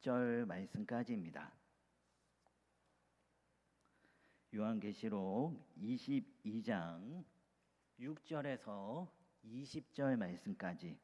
6절 말씀까지입니다. 요한계시록 22장 6절에서 20절 말씀까지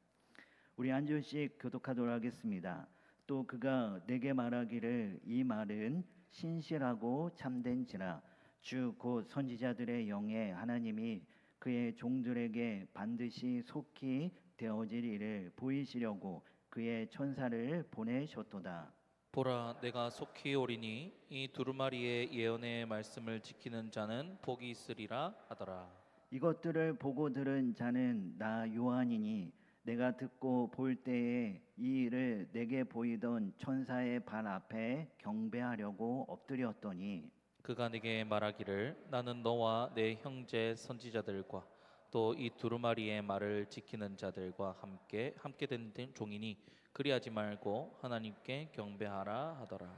우리 한 절씩 교독하도록 하겠습니다. 또 그가 내게 말하기를 이 말은 신실하고 참된지라 주 곧 선지자들의 영에 하나님이 그의 종들에게 반드시 속히 되어질 일을 보이시려고 그의 천사를 보내셨도다. 보라, 내가 속히 오리니 이 두루마리의 예언의 말씀을 지키는 자는 복이 있으리라 하더라. 이것들을 보고 들은 자는 나 요한이니 내가 듣고 볼 때에 이 일을 내게 보이던 천사의 발 앞에 경배하려고 엎드렸더니 그가 내게 말하기를 나는 너와 내 형제 선지자들과 또 이 두루마리의 말을 지키는 자들과 함께 된 종이니 그리하지 말고 하나님께 경배하라 하더라.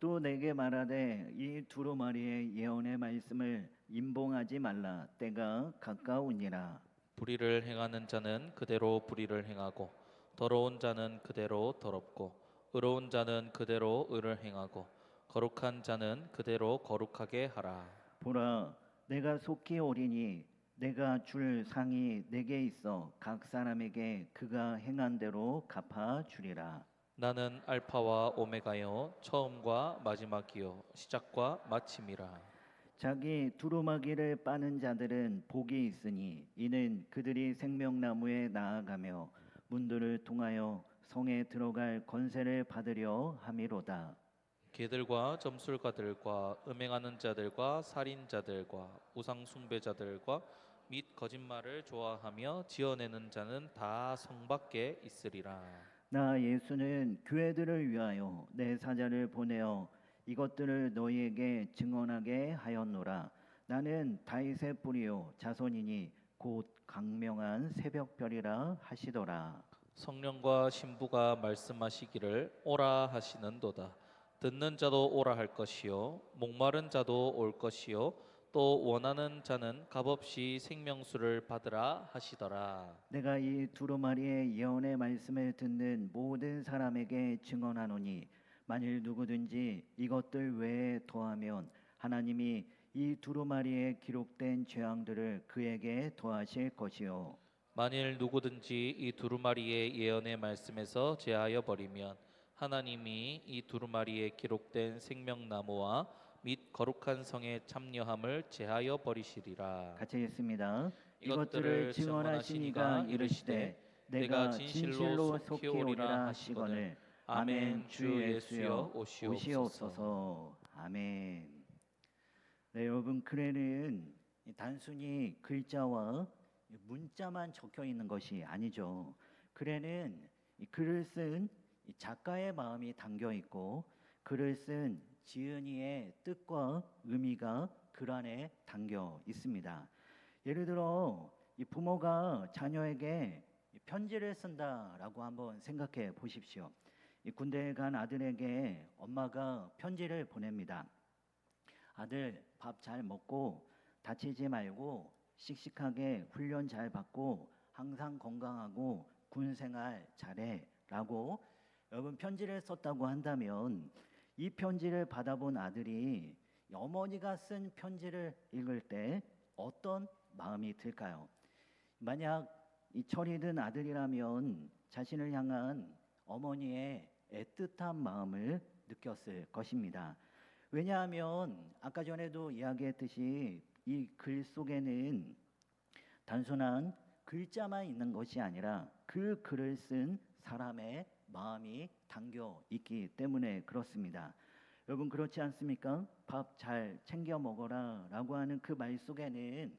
또 내게 말하되 이 두루마리의 예언의 말씀을 임봉하지 말라 때가 가까우니라. 불의를 행하는 자는 그대로 불의를 행하고 더러운 자는 그대로 더럽고 의로운 자는 그대로 의를 행하고 거룩한 자는 그대로 거룩하게 하라. 보라 내가 속히 오리니 내가 줄 상이 내게 있어 각 사람에게 그가 행한 대로 갚아 주리라. 나는 알파와 오메가요 처음과 마지막이요 시작과 마침이라. 자기 두루마기를 빠는 자들은 복이 있으니 이는 그들이 생명나무에 나아가며 문들을 통하여 성에 들어갈 권세를 받으려 함이로다. 개들과 점술가들과 음행하는 자들과 살인자들과 우상 숭배자들과 및 거짓말을 좋아하며 지어내는 자는 다 성 밖에 있으리라. 나 예수는 교회들을 위하여 내 사자를 보내어 이것들을 너희에게 증언하게 하였노라. 나는 다윗의 뿌리요 자손이니 곧 강명한 새벽별이라 하시더라. 성령과 신부가 말씀하시기를 오라 하시는도다. 듣는 자도 오라 할 것이요 목마른 자도 올 것이요 또 원하는 자는 값없이 생명수를 받으라 하시더라. 내가 이 두루마리의 예언의 말씀을 듣는 모든 사람에게 증언하노니 만일 누구든지 이것들 외에 더하면 하나님이 이 두루마리에 기록된 재앙들을 그에게 더하실 것이요 만일 누구든지 이 두루마리의 예언의 말씀에서 제하여 버리면 하나님이 이 두루마리에 기록된 생명나무와 및 거룩한 성의 참여함을 제하여 버리시리라. 같이 읽습니다. 이것들을 증언하신 이가 이르시되 내가 진실로 속히 오리라 하시거늘 아멘. 주 예수여 오시옵소서. 아멘. 네, 여러분 크레는 단순히 글자와 문자만 적혀 있는 것이 아니죠. 크레는 글을 쓴 작가의 마음이 담겨 있고 글을 쓴 지은이의 뜻과 의미가 글 안에 담겨 있습니다. 예를 들어 이 부모가 자녀에게 편지를 쓴다라고 한번 생각해 보십시오. 이 군대에 간 아들에게 엄마가 편지를 보냅니다. 아들 밥 잘 먹고 다치지 말고 씩씩하게 훈련 잘 받고 항상 건강하고 군 생활 잘해 라고 여러분 편지를 썼다고 한다면 이 편지를 받아본 아들이 어머니가 쓴 편지를 읽을 때 어떤 마음이 들까요? 만약 이 철이 든 아들이라면 자신을 향한 어머니의 애틋한 마음을 느꼈을 것입니다. 왜냐하면 아까 전에도 이야기했듯이 이 글 속에는 단순한 글자만 있는 것이 아니라 그 글을 쓴 사람의 마음이 담겨 있기 때문에 그렇습니다. 여러분 그렇지 않습니까? 밥 잘 챙겨 먹어라 라고 하는 그 말 속에는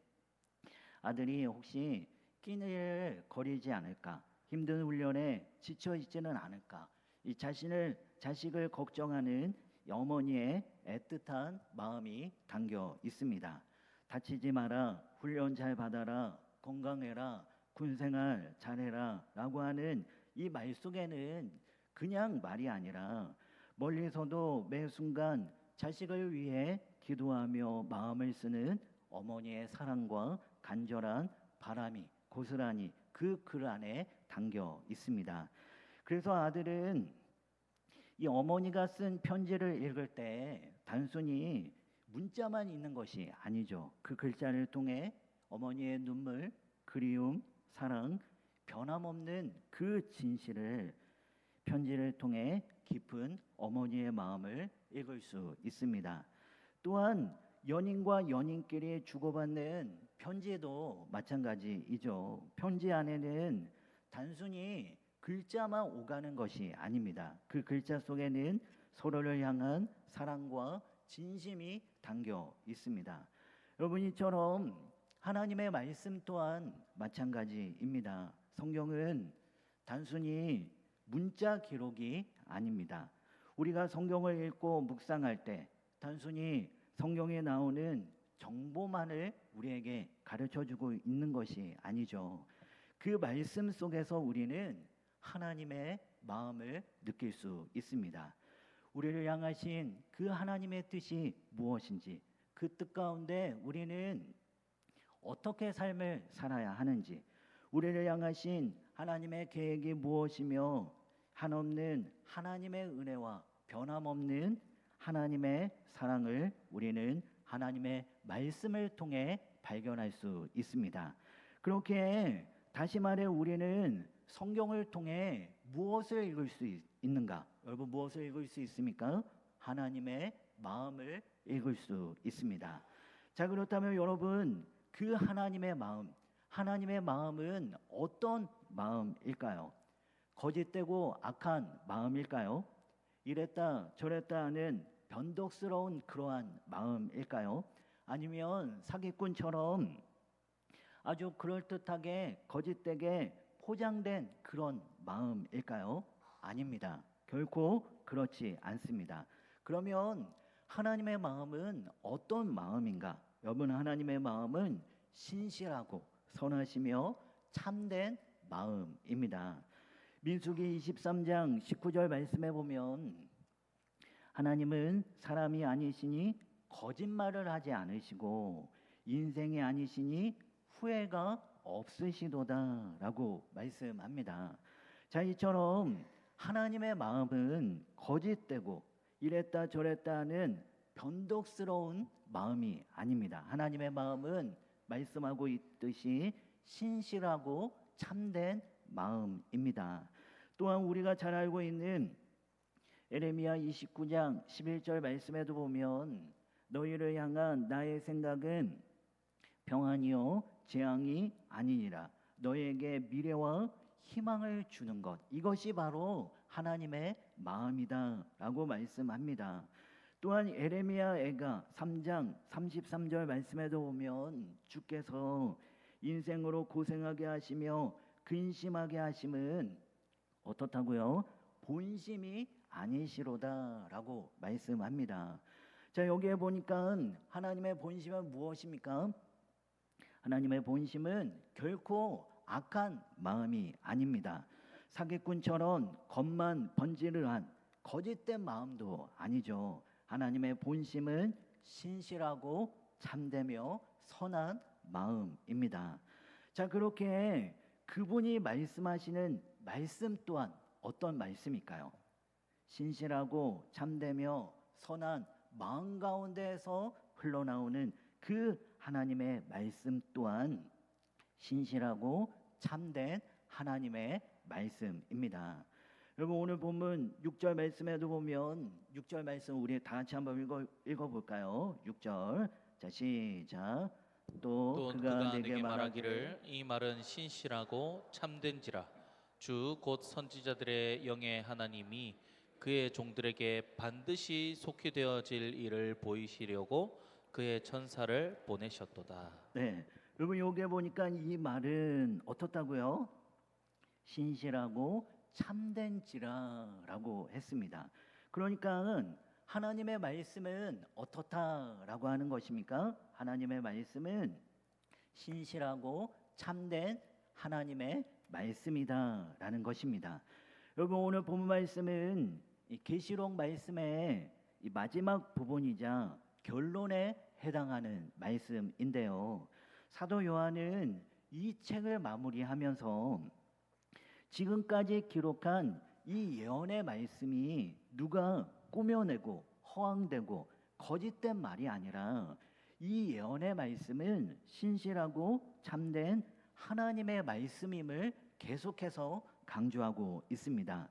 아들이 혹시 끼니를 거리지 않을까, 힘든 훈련에 지쳐 있지는 않을까, 이 자식을 걱정하는 어머니의 애틋한 마음이 담겨 있습니다. 다치지 마라, 훈련 잘 받아라, 건강해라, 군생활 잘해라 라고 하는 이 말 속에는 그냥 말이 아니라 멀리서도 매 순간 자식을 위해 기도하며 마음을 쓰는 어머니의 사랑과 간절한 바람이 고스란히 그 글 안에 담겨 있습니다. 그래서 아들은 이 어머니가 쓴 편지를 읽을 때 단순히 문자만 있는 것이 아니죠. 그 글자를 통해 어머니의 눈물, 그리움, 사랑, 변함없는 그 진실을 편지를 통해 깊은 어머니의 마음을 읽을 수 있습니다. 또한 연인과 연인끼리 주고받는 편지도 마찬가지이죠. 편지 안에는 단순히 글자만 오가는 것이 아닙니다. 그 글자 속에는 서로를 향한 사랑과 진심이 담겨 있습니다. 여러분, 이처럼 하나님의 말씀 또한 마찬가지입니다. 성경은 단순히 문자 기록이 아닙니다. 우리가 성경을 읽고 묵상할 때 단순히 성경에 나오는 정보만을 우리에게 가르쳐주고 있는 것이 아니죠. 그 말씀 속에서 우리는 하나님의 마음을 느낄 수 있습니다. 우리를 향하신 그 하나님의 뜻이 무엇인지, 그 뜻 가운데 우리는 어떻게 삶을 살아야 하는지, 우리를 향하신 하나님의 계획이 무엇이며 한없는 하나님의 은혜와 변함없는 하나님의 사랑을 우리는 하나님의 말씀을 통해 발견할 수 있습니다. 그렇게 다시 말해 우리는 성경을 통해 무엇을 읽을 수 있는가? 여러분, 무엇을 읽을 수 있습니까? 하나님의 마음을 읽을 수 있습니다. 자, 그렇다면 여러분, 그 하나님의 마음은 어떤 마음일까요? 거짓되고 악한 마음일까요? 이랬다 저랬다 하는 변덕스러운 그러한 마음일까요? 아니면 사기꾼처럼 아주 그럴듯하게 거짓되게 포장된 그런 마음일까요? 아닙니다. 결코 그렇지 않습니다. 그러면 하나님의 마음은 어떤 마음인가? 여러분, 하나님의 마음은 신실하고 선하시며 참된 마음입니다. 민수기 23장 19절 말씀에 보면 하나님은 사람이 아니시니 거짓말을 하지 않으시고 인생이 아니시니 후회가 없으시도다라고 말씀합니다. 자, 이처럼 하나님의 마음은 거짓되고 이랬다 저랬다 하는 변덕스러운 마음이 아닙니다. 하나님의 마음은 말씀하고 있듯이 신실하고 참된 마음입니다. 또한 우리가 잘 알고 있는 에레미야 29장 11절 말씀에도 보면 너희를 향한 나의 생각은 평안이요 재앙이 아니니라. 너희에게 미래와 희망을 주는 것, 이것이 바로 하나님의 마음이다라고 말씀합니다. 또한 에레미야 애가 3장 33절 말씀에도 보면 주께서 인생으로 고생하게 하시며 근심하게 하심은 어떻다고요? 본심이 아니시로다라고 말씀합니다. 자, 여기에 보니까 하나님의 본심은 무엇입니까? 하나님의 본심은 결코 악한 마음이 아닙니다. 사기꾼처럼 겉만 번지르한 거짓된 마음도 아니죠. 하나님의 본심은 신실하고 참되며 선한 마음입니다. 자, 그렇게 그분이 말씀하시는 말씀 또한 어떤 말씀일까요? 신실하고 참되며 선한 마음 가운데에서 흘러나오는 그 하나님의 말씀 또한 신실하고 참된 하나님의 말씀입니다. 여러분, 오늘 본문 6절 말씀에도 보면 6절 말씀 우리 다 같이 한번 읽어볼까요? 6절. 자, 시작. 또 그가 내게 말하기를 이 말은 신실하고 참된지라. 주 곧 선지자들의 영의 하나님이 그의 종들에게 반드시 속히 되어질 일을 보이시려고 그의 천사를 보내셨도다. 네, 여러분, 여기에 보니까 이 말은 어떻다고요? 신실하고 참된지라라고 했습니다. 그러니까 하나님의 말씀은 어떻다라고 하는 것입니까? 하나님의 말씀은 신실하고 참된 하나님의 말씀이다라는 것입니다. 여러분, 오늘 본 말씀은 이 계시록 말씀의 이 마지막 부분이자 결론에 해당하는 말씀인데요. 사도 요한은 이 책을 마무리하면서 지금까지 기록한 이 예언의 말씀이 누가 꾸며내고 허황되고 거짓된 말이 아니라 이 예언의 말씀은 신실하고 참된 하나님의 말씀임을 계속해서 강조하고 있습니다.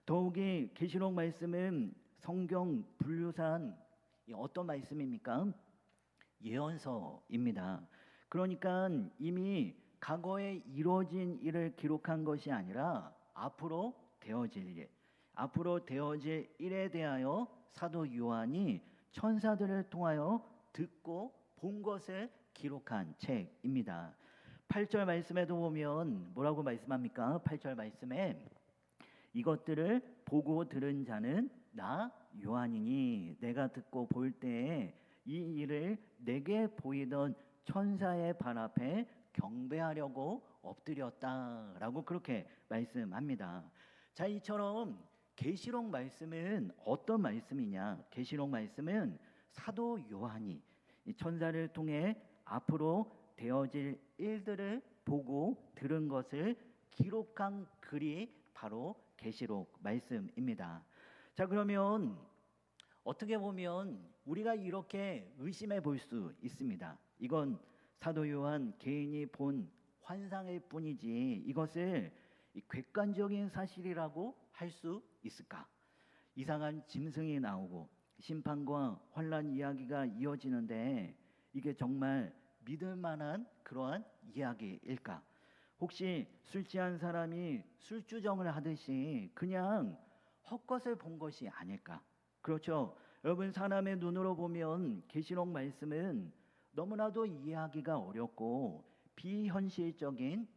더욱이 계시록 말씀은 성경 분류산 어떤 말씀입니까? 예언서입니다. 그러니까 이미 과거에 이루어진 일을 기록한 것이 아니라 앞으로 되어질 일에 대하여 사도 요한이 천사들을 통하여 듣고 본 것을 기록한 책입니다. 8절 말씀에도 보면 뭐라고 말씀합니까? 8절 말씀에 이것들을 보고 들은 자는 나 요한이니 내가 듣고 볼 때에 이 일을 내게 보이던 천사의 발 앞에 경배하려고 엎드렸다라고 그렇게 말씀합니다. 자, 이처럼 계시록 말씀은 어떤 말씀이냐? 계시록 말씀은 사도 요한이 이 천사를 통해 앞으로 되어질 일들을 보고 들은 것을 기록한 글이 바로 계시록 말씀입니다. 자, 그러면 어떻게 보면 우리가 이렇게 의심해 볼 수 있습니다. 이건 사도 요한 개인이 본 환상일 뿐이지 이것을 객관적인 사실이라고 할 수 있을까? 이상한 짐승이 나오고 심판과 환란 이야기가 이어지는데 이게 정말 믿을 만한 그러한 이야기일까? 혹시 술 취한 사람이 술주정을 하듯이 그냥 헛것을 본 것이 아닐까? 그렇죠. 여러분, 사람의 눈으로 보면 계시록 말씀은 너무나도 이해하기가 어렵고 비현실적인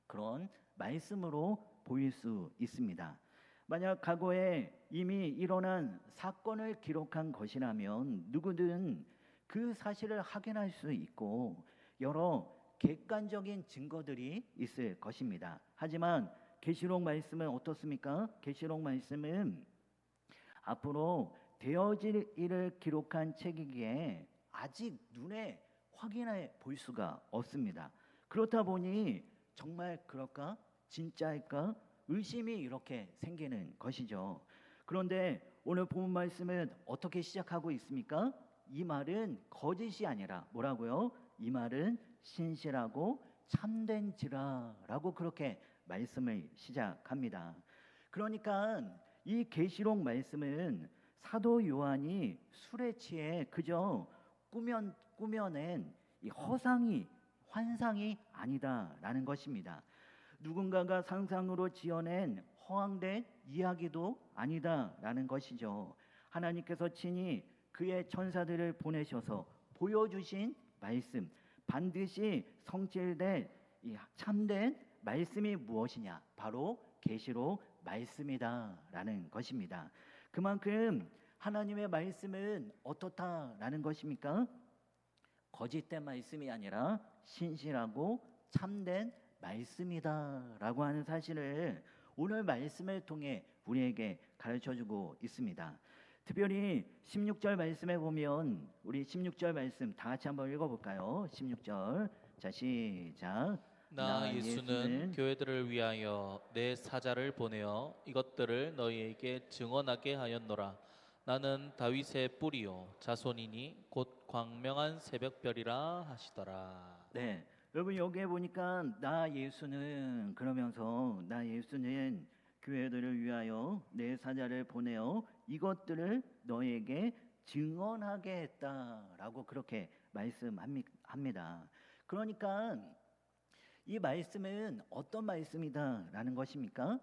그런 말씀으로 보일 수 있습니다. 만약 과거에 이미 일어난 사건을 기록한 것이라면 누구든 그 사실을 확인할 수 있고 여러 객관적인 증거들이 있을 것입니다. 하지만 계시록 말씀은 어떻습니까? 계시록 말씀은 앞으로 되어질 일을 기록한 책이기에 아직 눈에 확인해 볼 수가 없습니다. 그렇다 보니 정말 그럴까? 진짜일까? 의심이 이렇게 생기는 것이죠. 그런데 오늘 본 말씀은 어떻게 시작하고 있습니까? 이 말은 거짓이 아니라 뭐라고요? 이 말은 신실하고 참된지라라고 그렇게 말씀을 시작합니다. 그러니까 이 계시록 말씀은 사도 요한이 술에 취해 그저 꾸며낸 이 환상이 아니다라는 것입니다. 누군가가 상상으로 지어낸 허황된 이야기도 아니다라는 것이죠. 하나님께서 친히 그의 천사들을 보내셔서 보여주신 말씀, 반드시 성취될 이 참된 말씀이 무엇이냐? 바로 계시록 말씀이다라는 것입니다. 그만큼 하나님의 말씀은 어떻다라는 것입니까? 거짓된 말씀이 아니라 신실하고 참된 말씀이다라고 하는 사실을 오늘 말씀을 통해 우리에게 가르쳐주고 있습니다. 특별히 16절 말씀에 보면 우리 16절 말씀 다 같이 한번 읽어볼까요? 16절 자 시작. 나 예수는 교회들을 위하여 내 사자를 보내어 이것들을 너희에게 증언하게 하였노라. 나는 다윗의 뿌리요 자손이니 곧 광명한 새벽별이라 하시더라. 네, 여러분 여기에 보니까 나 예수는 그러면서 나 예수는 교회들을 위하여 내 사자를 보내어 이것들을 너에게 증언하게 했다라고 그렇게 말씀합니다. 그러니까 이 말씀은 어떤 말씀이다라는 것입니까?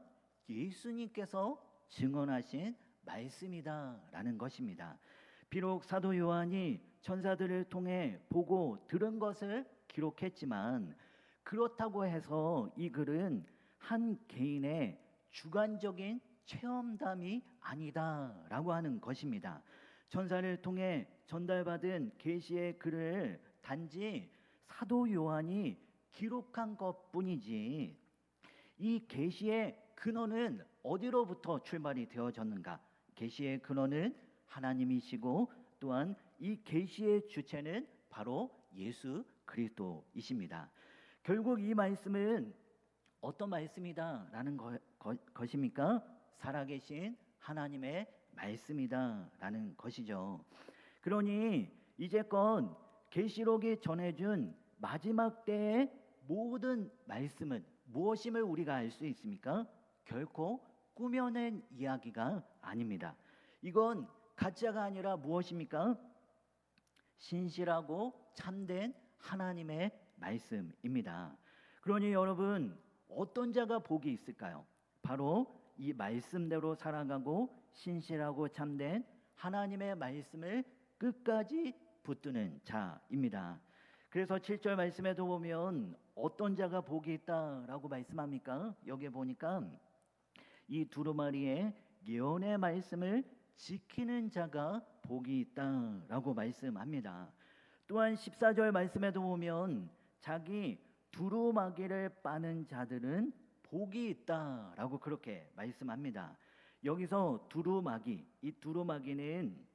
예수님께서 증언하신 말씀이다라는 것입니다. 비록 사도 요한이 천사들을 통해 보고 들은 것을 기록했지만 그렇다고 해서 이 글은 한 개인의 주관적인 체험담이 아니다라고 하는 것입니다. 천사를 통해 전달받은 계시의 글을 단지 사도 요한이 기록한 것뿐이지 이 계시의 근원은 어디로부터 출발이 되어졌는가? 계시의 근원은 하나님이시고 또한 이 계시의 주체는 바로 예수 그리스도이십니다. 결국 이 말씀은 어떤 말씀이다라는 것입니까? 살아계신 하나님의 말씀이다라는 것이죠. 그러니 이제껏 계시록이 전해준 마지막 때의 모든 말씀은 무엇임을 우리가 알 수 있습니까? 결코 꾸며낸 이야기가 아닙니다. 이건 가짜가 아니라 무엇입니까? 신실하고 참된 하나님의 말씀입니다. 그러니 여러분, 어떤 자가 복이 있을까요? 바로 이 말씀대로 살아가고 신실하고 참된 하나님의 말씀을 끝까지 붙드는 자입니다. 그래서 7절 말씀에도 보면 어떤 자가 복이 있다라고 말씀합니까? 여기 보니까 이 두루마리의 예언의 말씀을 지키는 자가 복이 있다라고 말씀합니다. 또한 14절 말씀에도 보면 자기 두루마기를 빠는 자들은 복이 있다라고 그렇게 말씀합니다. 여기서 두루마기, 이 두루마기는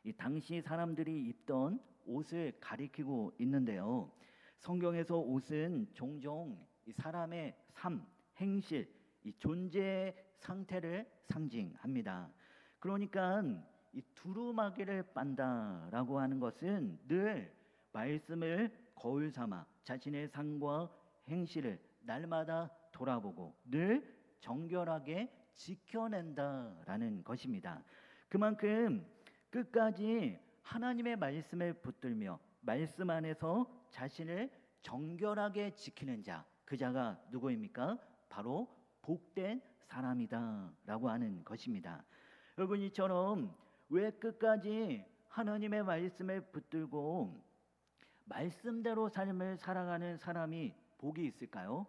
이 당시 사람들이 입던 옷을 가리키고 있는데요. 성경에서 옷은 종종 이 사람의 삶, 행실, 이 존재 상태를 상징합니다. 그러니까 이 두루마기를 빤다라고 하는 것은 늘 말씀을 거울 삼아 자신의 삶과 행실을 날마다 돌아보고 늘 정결하게 지켜낸다라는 것입니다. 그만큼 끝까지 하나님의 말씀을 붙들며 말씀 안에서 자신을 정결하게 지키는 자, 그 자가 누구입니까? 바로 복된 사람이다라고 하는 것입니다. 여러분, 이처럼 왜 끝까지 하나님의 말씀을 붙들고 말씀대로 삶을 살아가는 사람이 복이 있을까요?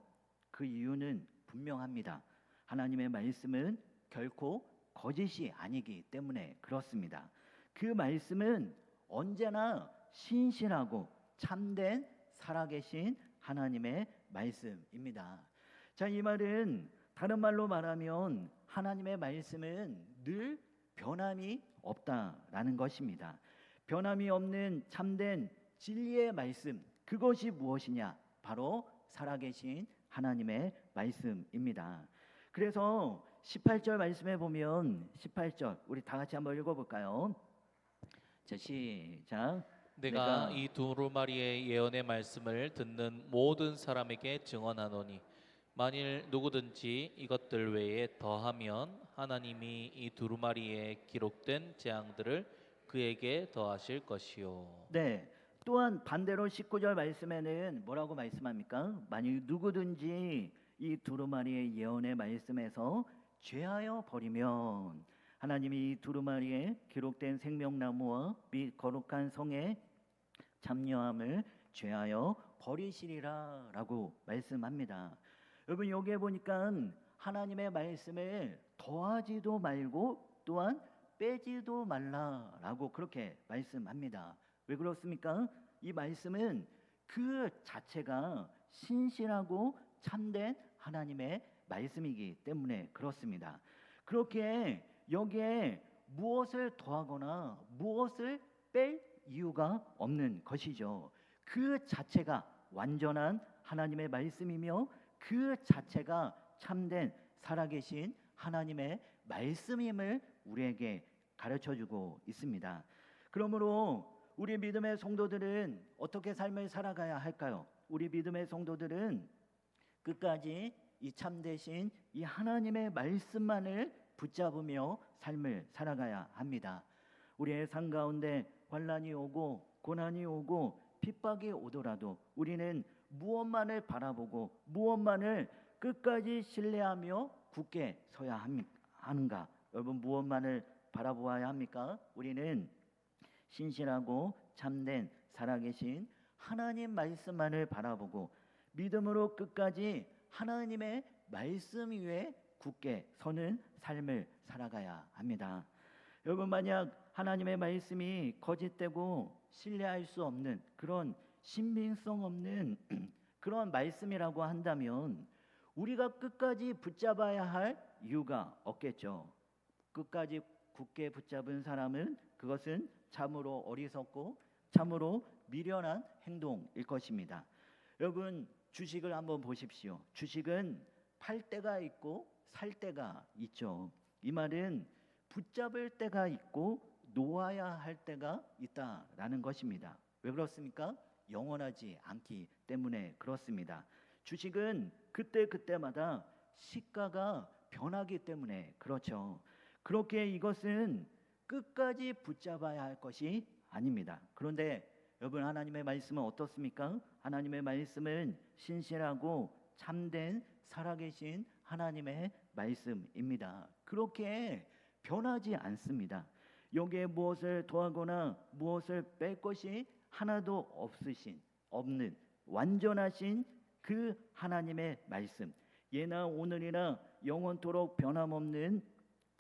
그 이유는 분명합니다. 하나님의 말씀은 결코 거짓이 아니기 때문에 그렇습니다. 그 말씀은 언제나 신실하고 참된 살아계신 하나님의 말씀입니다. 자, 이 말은 다른 말로 말하면 하나님의 말씀은 늘 변함이 없다라는 것입니다. 변함이 없는 참된 진리의 말씀, 그것이 무엇이냐? 바로 살아계신 하나님의 말씀입니다. 그래서 18절 말씀에 보면 18절 우리 다 같이 한번 읽어볼까요? 자, 시작. 내가 이 두루마리의 예언의 말씀을 듣는 모든 사람에게 증언하노니 만일 누구든지 이것들 외에 더하면 하나님이 이 두루마리에 기록된 재앙들을 그에게 더하실 것이요. 네. 또한 반대로 19절 말씀에는 뭐라고 말씀합니까? 만일 누구든지 이 두루마리의 예언의 말씀에서 죄하여 버리면 하나님이 이 두루마리에 기록된 생명나무와 및 거룩한 성에 참여함을 죄하여 버리시리라라고 말씀합니다. 여러분, 여기에 보니까 하나님의 말씀을 더하지도 말고 또한 빼지도 말라라고 그렇게 말씀합니다. 왜 그렇습니까? 이 말씀은 그 자체가 신실하고 참된 하나님의 말씀이기 때문에 그렇습니다. 그렇게 여기에 무엇을 더하거나 무엇을 뺄 이유가 없는 것이죠. 그 자체가 완전한 하나님의 말씀이며 그 자체가 참된 살아계신 하나님의 말씀임을 우리에게 가르쳐주고 있습니다. 그러므로 우리 믿음의 성도들은 어떻게 삶을 살아가야 할까요? 우리 믿음의 성도들은 끝까지 이 참되신 이 하나님의 말씀만을 붙잡으며 삶을 살아가야 합니다. 우리의 삶 가운데 환난이 오고 고난이 오고 핍박이 오더라도 우리는 무엇만을 바라보고 무엇만을 끝까지 신뢰하며 굳게 서야 하는가? 여러분, 무엇만을 바라보아야 합니까? 우리는 신실하고 참된 살아계신 하나님 말씀만을 바라보고 믿음으로 끝까지 하나님의 말씀 위에 굳게 서는 삶을 살아가야 합니다. 여러분, 만약 하나님의 말씀이 거짓되고 신뢰할 수 없는 그런 신빙성 없는 그런 말씀이라고 한다면 우리가 끝까지 붙잡아야 할 이유가 없겠죠. 끝까지 굳게 붙잡은 사람은 그것은 참으로 어리석고 참으로 미련한 행동일 것입니다. 여러분, 주식을 한번 보십시오. 주식은 팔 때가 있고 살 때가 있죠. 이 말은 붙잡을 때가 있고 놓아야 할 때가 있다라는 것입니다. 왜 그렇습니까? 영원하지 않기 때문에 그렇습니다. 주식은 그때그때마다 시가가 변하기 때문에 그렇죠. 그렇게 이것은 끝까지 붙잡아야 할 것이 아닙니다. 그런데 여러분, 하나님의 말씀은 어떻습니까? 하나님의 말씀은 신실하고 참된 살아계신 하나님의 말씀입니다. 그렇게 변하지 않습니다. 여기에 무엇을 더하거나 무엇을 뺄 것이 하나도 없는 완전하신 그 하나님의 말씀, 예나 오늘이나 영원토록 변함없는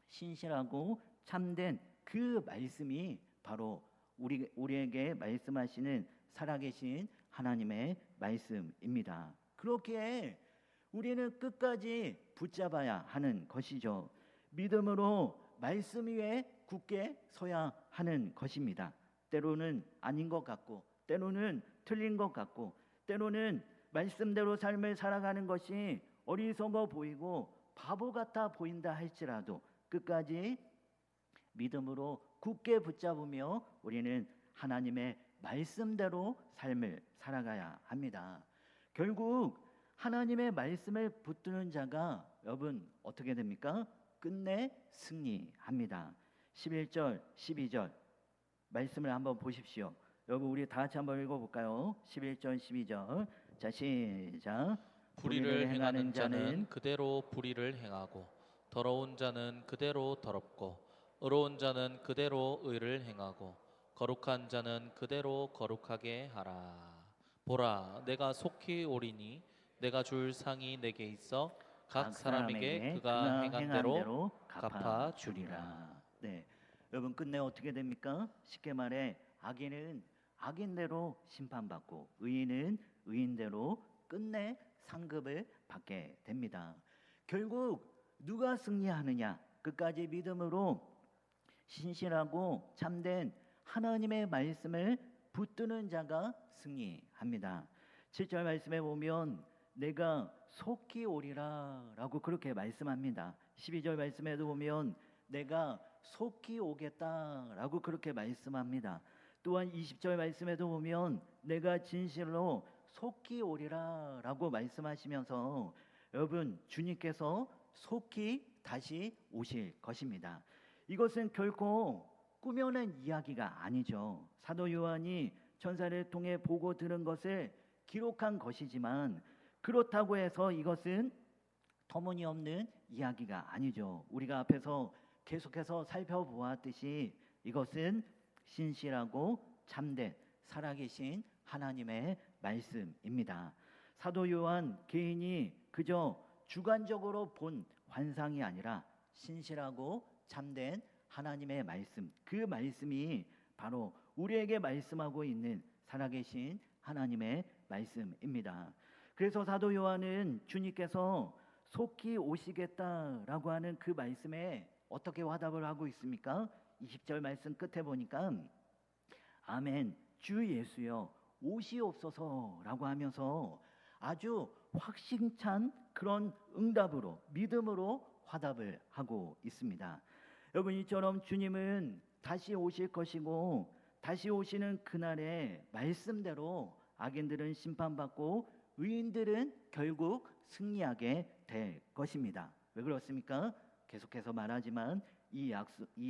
신실하고 참된 그 말씀이 바로 우리에게 말씀하시는 살아계신 하나님의 말씀입니다. 그렇게 우리는 끝까지 붙잡아야 하는 것이죠. 믿음으로 말씀 위에 굳게 서야 하는 것입니다. 때로는 아닌 것 같고, 때로는 틀린 것 같고, 때로는 말씀대로 삶을 살아가는 것이 어리석어 보이고 바보 같아 보인다 할지라도 끝까지 믿음으로 굳게 붙잡으며 우리는 하나님의 말씀대로 삶을 살아가야 합니다. 결국 하나님의 말씀을 붙드는 자가 여러분 어떻게 됩니까? 끝내 승리합니다. 11절, 12절 말씀을 한번 보십시오. 여러분, 우리 다 같이 한번 읽어볼까요? 11절, 12절. 자, 시작. 불의를 행하는 자는 그대로 불의를 행하고 더러운 자는 그대로 더럽고 의로운 자는 그대로 의를 행하고 거룩한 자는 그대로 거룩하게 하라. 보라, 내가 속히 오리니 내가 줄 상이 내게 있어 각 사람에게 그가 행한 대로 갚아 주리라. 네, 여러분, 끝내 어떻게 됩니까? 쉽게 말해 악인은 악인대로 심판받고 의인은 의인대로 끝내 상급을 받게 됩니다. 결국 누가 승리하느냐? 끝까지 믿음으로 신실하고 참된 하나님의 말씀을 붙드는 자가 승리합니다. 7절 말씀에 보면 내가 속히 오리라 라고 그렇게 말씀합니다. 12절 말씀에도 보면 내가 속히 오겠다 라고 그렇게 말씀합니다. 또한 20절 말씀에도 보면 내가 진실로 속히 오리라 라고 말씀하시면서 여러분, 주님께서 속히 다시 오실 것입니다. 이것은 결코 꾸며낸 이야기가 아니죠. 사도 요한이 천사를 통해 보고 들은 것을 기록한 것이지만 그렇다고 해서 이것은 터무니없는 이야기가 아니죠. 우리가 앞에서 계속해서 살펴보았듯이 이것은 신실하고 참된 살아계신 하나님의 말씀입니다. 사도 요한 개인이 그저 주관적으로 본 환상이 아니라 신실하고 참된 하나님의 말씀, 그 말씀이 바로 우리에게 말씀하고 있는 살아계신 하나님의 말씀입니다. 그래서 사도 요한은 주님께서 속히 오시겠다라고 하는 그 말씀에 어떻게 화답을 하고 있습니까? 20절 말씀 끝에 보니까 아멘, 주 예수여 오시옵소서라고 하면서 아주 확신찬 그런 응답으로 믿음으로 화답을 하고 있습니다. 여러분, 이처럼 주님은 다시 오실 것이고 다시 오시는 그날의 말씀대로 악인들은 심판받고 의인들은 결국 승리하게 될 것입니다. 왜 그렇습니까? 계속해서 말하지만 이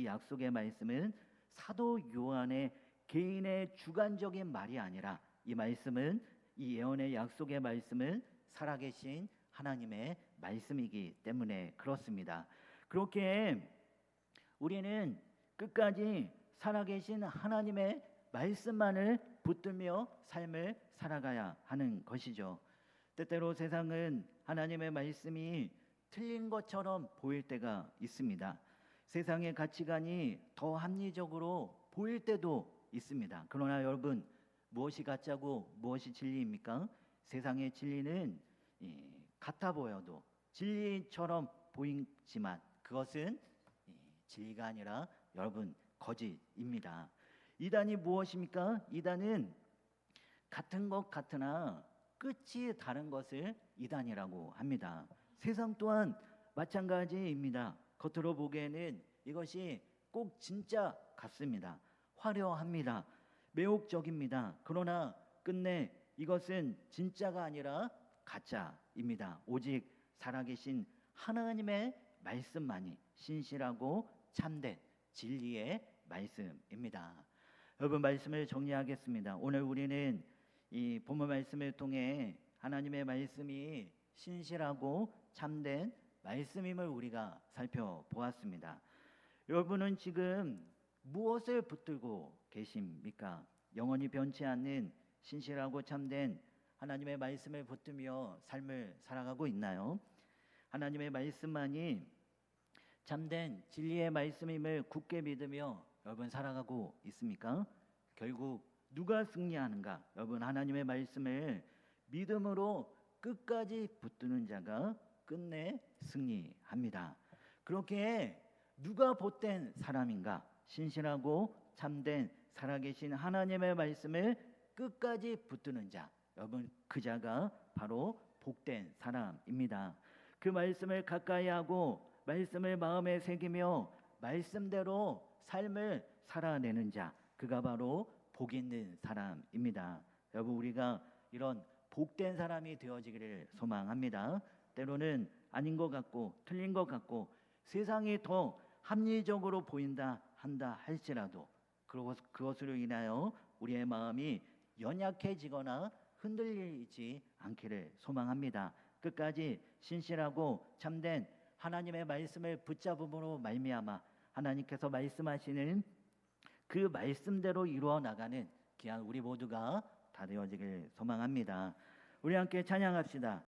약속의 말씀은 사도 요한의 개인의 주관적인 말이 아니라 이 말씀은, 이 예언의 약속의 말씀은 살아계신 하나님의 말씀이기 때문에 그렇습니다. 그렇게 우리는 끝까지 살아계신 하나님의 말씀만을 붙들며 삶을 살아가야 하는 것이죠. 때때로 세상은 하나님의 말씀이 틀린 것처럼 보일 때가 있습니다. 세상의 가치관이 더 합리적으로 보일 때도 있습니다. 그러나 여러분, 무엇이 가짜고 무엇이 진리입니까? 세상의 진리는 같아 보여도 진리처럼 보이지만 그것은 진리가 아니라 여러분 거짓입니다. 이단이 무엇입니까? 이단은 같은 것 같으나 끝이 다른 것을 이단이라고 합니다. 세상 또한 마찬가지입니다. 겉으로 보기에는 이것이 꼭 진짜 같습니다. 화려합니다. 매혹적입니다. 그러나 끝내 이것은 진짜가 아니라 가짜입니다. 오직 살아계신 하나님의 말씀만이 신실하고 참된 진리의 말씀입니다. 여러분, 말씀을 정리하겠습니다. 오늘 우리는 이 본문 말씀을 통해 하나님의 말씀이 신실하고 참된 말씀임을 우리가 살펴보았습니다. 여러분은 지금 무엇을 붙들고 계십니까? 영원히 변치 않는 신실하고 참된 하나님의 말씀을 붙들며 삶을 살아가고 있나요? 하나님의 말씀만이 참된 진리의 말씀임을 굳게 믿으며 여러분 살아가고 있습니까? 결국 누가 승리하는가? 여러분, 하나님의 말씀을 믿음으로 끝까지 붙드는 자가 끝내 승리합니다. 그렇게 누가 복된 사람인가? 신실하고 참된 살아계신 하나님의 말씀을 끝까지 붙드는 자, 여러분, 그 자가 바로 복된 사람입니다. 그 말씀을 가까이 하고 말씀을 마음에 새기며 말씀대로 삶을 살아내는 자, 그가 바로 복 있는 사람입니다. 여러분, 우리가 이런 복된 사람이 되어지기를 소망합니다. 때로는 아닌 것 같고 틀린 것 같고 세상이 더 합리적으로 보인다 한다 할지라도 그것으로 인하여 우리의 마음이 연약해지거나 흔들리지 않기를 소망합니다. 끝까지 신실하고 참된 하나님의 말씀을 붙잡음으로 말미암아 하나님께서 말씀하시는 그 말씀대로 이루어 나가는 귀한 우리 모두가 다 되어지길 소망합니다. 우리 함께 찬양합시다.